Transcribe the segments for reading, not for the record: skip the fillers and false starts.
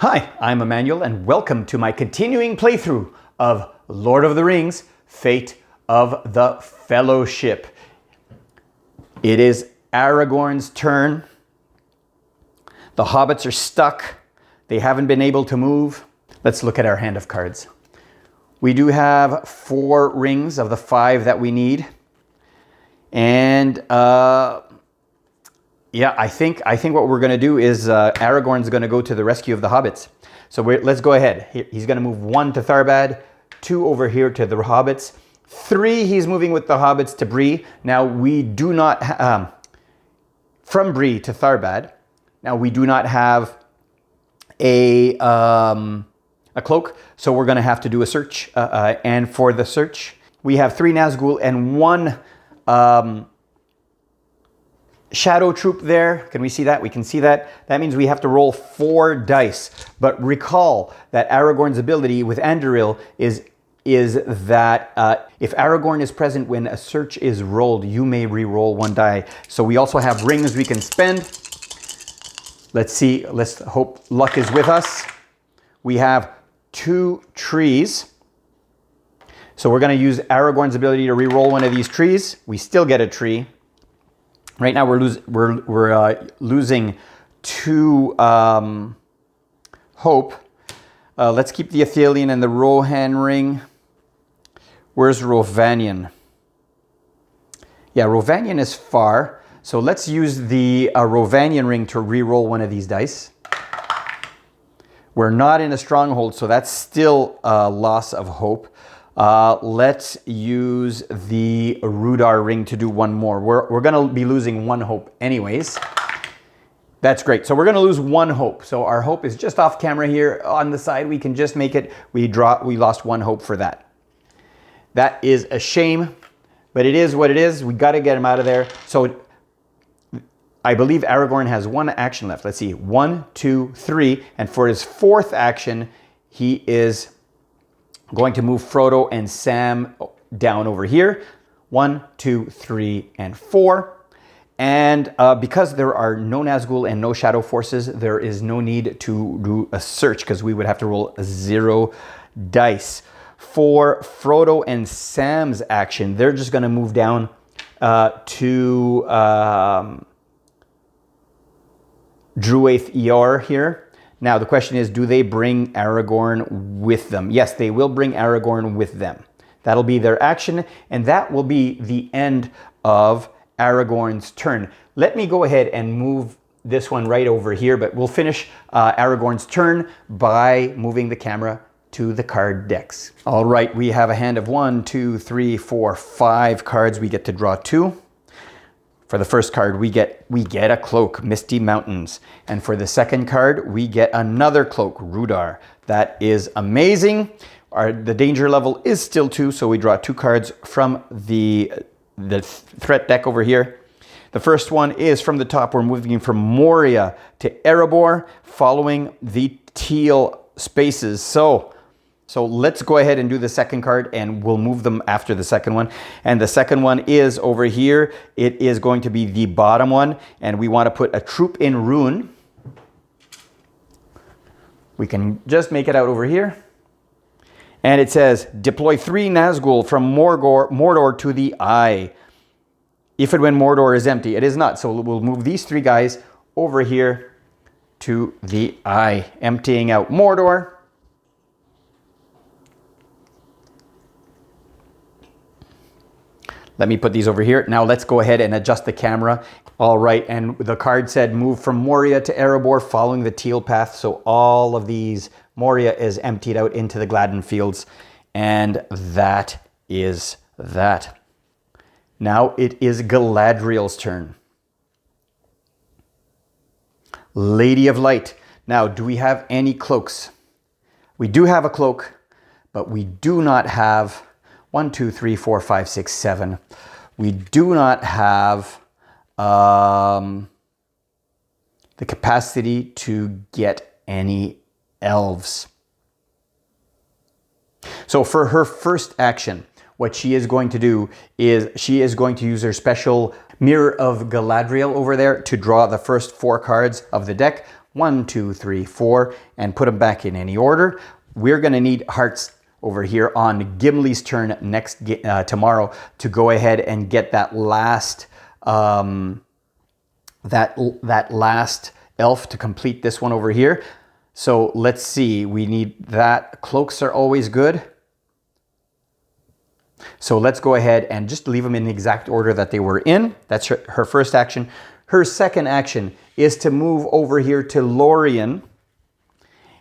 Hi, I'm Emmanuel and welcome to my continuing playthrough of Lord of the Rings, Fate of the Fellowship. It is Aragorn's turn. The hobbits are stuck. They haven't been able to move. Let's look at our hand of cards. We do have 4 rings of the 5 that we need. And yeah, I think what we're going to do is Aragorn's going to go to the rescue of the hobbits. So let's go ahead. He's going to move 1 to Tharbad, 2 over here to the hobbits, 3 he's moving with the hobbits to Bree. Now we do not from Bree to Tharbad. Now we do not have a cloak, so we're going to have to do a search. And for the search, we have 3 Nazgul and 1 shadow troop there. Can we see that? We can see that. That means we have to roll 4 dice. But recall that Aragorn's ability with Anduril is that if Aragorn is present when a search is rolled, you may re-roll 1 die. So we also have rings we can spend. Let's see. Let's hope luck is with us. We have 2 trees. So we're going to use Aragorn's ability to re-roll 1 of these trees. We still get a tree. Right now we're losing 2 hope. Let's keep the Athelian and the Rohan ring. Where's Rovanion? Yeah, Rovanion is far. So let's use the Rovanion ring to re-roll 1 of these dice. We're not in a stronghold, so that's still a loss of hope. Let's use the Rudar ring to do 1 more. We're going to be losing 1 hope anyways. That's great. So we're going to lose 1 hope. So our hope is just off camera here on the side. We can just make it. We lost 1 hope for that. That is a shame, but it is what it is. We got to get him out of there. So I believe Aragorn has 1 action left. Let's see. 1, 2, 3. And for his 4th action, he is going to move Frodo and Sam down over here. 1, 2, 3, and 4. And because there are no Nazgul and no Shadow Forces, there is no need to do a search because we would have to roll 0 dice. For Frodo and Sam's action, they're just going to move down to Druath Ior here. Now, the question is, do they bring Aragorn with them? Yes, they will bring Aragorn with them. That'll be their action, and that will be the end of Aragorn's turn. Let me go ahead and move this one right over here, but we'll finish Aragorn's turn by moving the camera to the card decks. All right, we have a hand of 1, 2, 3, 4, 5 cards. We get to draw 2. For the first card, we get a cloak, Misty Mountains. And for the second card, we get another cloak, Rudar. That is amazing. The danger level is still 2, so we draw 2 cards from the threat deck over here. The first one is from the top. We're moving from Moria to Erebor, following the teal spaces. So let's go ahead and do the second card, and we'll move them after the second one. And the second one is over here. It is going to be the bottom one, and we want to put a troop in Rune. We can just make it out over here. And it says, deploy 3 Nazgul from Mordor to the Eye. If and when Mordor is empty. It is not, so we'll move these 3 guys over here to the Eye, emptying out Mordor. Let me put these over here. Now let's go ahead and adjust the camera. All right, and the card said move from Moria to Erebor following the teal path. So all of these, Moria is emptied out into the Gladden Fields. And that is that. Now it is Galadriel's turn. Lady of Light. Now, do we have any cloaks? We do have a cloak, but we do not have 1, 2, 3, 4, 5, 6, 7. We do not have the capacity to get any elves. So for her first action, what she is going to do is she is going to use her special Mirror of Galadriel over there to draw the first 4 cards of the deck. 1, 2, 3, 4, and put them back in any order. We're going to need hearts over here on Gimli's turn tomorrow to go ahead and get that last that last elf to complete this one over here. So let's see, we need that. Cloaks are always good. So let's go ahead and just leave them in the exact order that they were in. That's her first action. Her second action is to move over here to Lorien.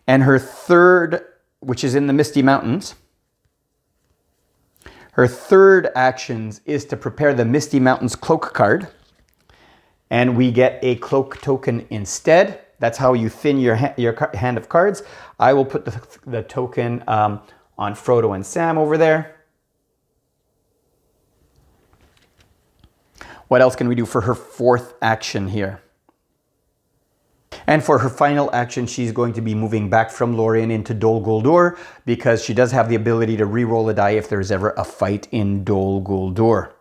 And her third, which is in the Misty Mountains, her third action is to prepare the Misty Mountains cloak card. And we get a cloak token instead. That's how you thin your hand of cards. I will put the token on Frodo and Sam over there. What else can we do for her fourth action here? And for her final action, she's going to be moving back from Lorien into Dol Guldur because she does have the ability to re-roll a die if there's ever a fight in Dol Guldur.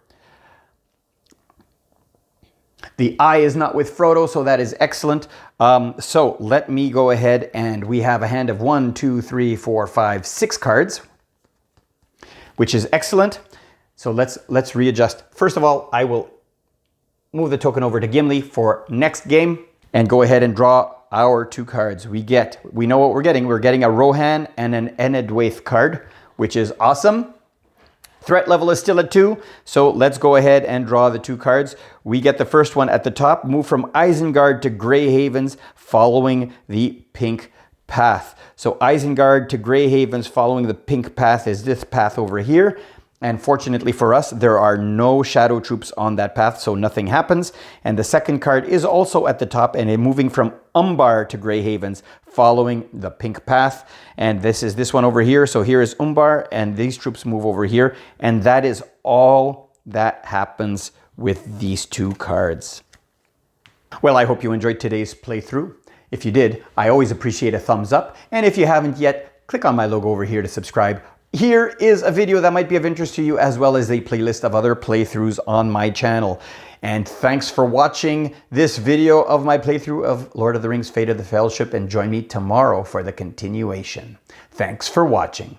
The eye is not with Frodo, so that is excellent. So let me go ahead, and we have a hand of 1, 2, 3, 4, 5, 6 cards, which is excellent. So let's readjust. First of all, I will move the token over to Gimli for next game and go ahead and draw our 2 cards. We know what we're getting. We're getting a Rohan and an Enedwaith card, which is awesome. Threat level is still at 2, so let's go ahead and draw the 2 cards. We get the first one at the top, move from Isengard to Grey Havens following the pink path. So Isengard to Grey Havens following the pink path is this path over here. And fortunately for us, there are no shadow troops on that path, so nothing happens. And the second card is also at the top, and moving from Umbar to Grey Havens, following the pink path. And this is this one over here. So here is Umbar, and these troops move over here. And that is all that happens with these 2 cards. Well, I hope you enjoyed today's playthrough. If you did, I always appreciate a thumbs up. And if you haven't yet, click on my logo over here to subscribe. Here is a video that might be of interest to you, as well as a playlist of other playthroughs on my channel. And thanks for watching this video of my playthrough of Lord of the Rings: Fate of the Fellowship, and join me tomorrow for the continuation. Thanks for watching.